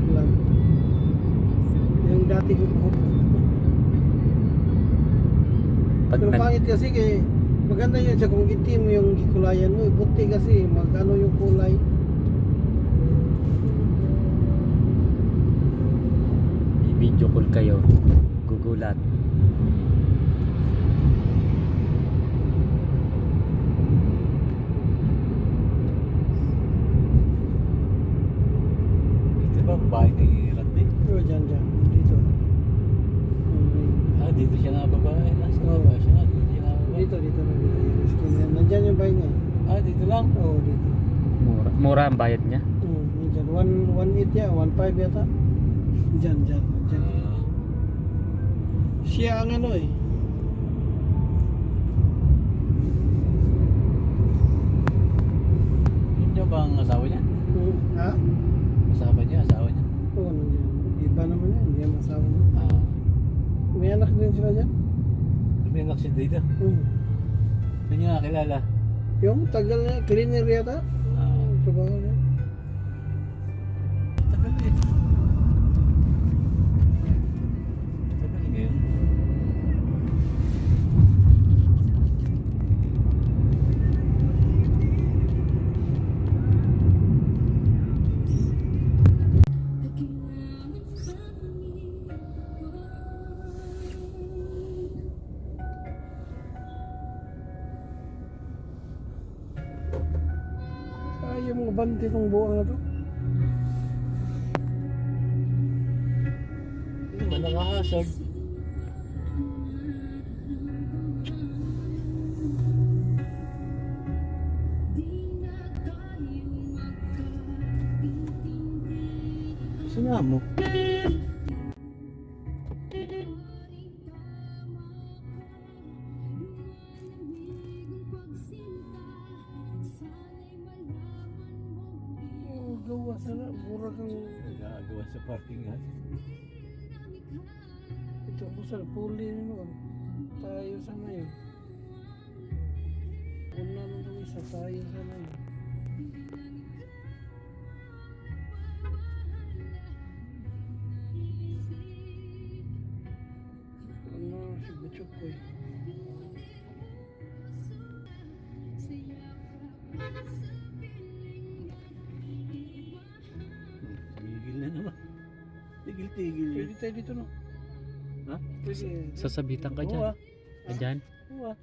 Club. Yung dati ko po. Pag Pero pangit kasi maganda yun siya kung itim yung gikulayan mo. Puti kasi magano yung kulay. i-video call kayo, gugulat. Ito ba ang bahay ni Randy? Pero dyan. Dito. Ah, dito siya nababae. Nasa Oo. baba siya nga. Dito siya nababae. Dito na yung skin yan. Nandyan yung bahay niya. Ah, dito lang. Oo, dito. Mura ang bayad niya. Nandyan. 1.8 ya, 1.5 yata. Dyan. Ah, Siya ang ano eh. yun niya ba ang asawa niya? Ha? Asawa niya. Oo, nandiyan. Iba naman yan. Hindi ang asawa niya. Ah, May anak din sila dyan. may anak siya dito. Hindi niya nakilala. Yung tagal niya, cleaner yata. Ah, Trabaho niya. tagal eh. Tagal ngayon. Yung mga bante itong buwang na to. Hindi ba nakahasag? Saan mo? Gawa sana. Mura kang... Nagagawa sa parking ha? Ito po sa puli naman. Tayo sana yun. Una naman itong isa. Tayo sana yun. Ano si Butchok ko eh. Tigil na naman. Tigil yun. Pwede tayo dito no? Ha? Pwede. Sasabitan ka dyan. Oo ah. Dyan. Oo ah.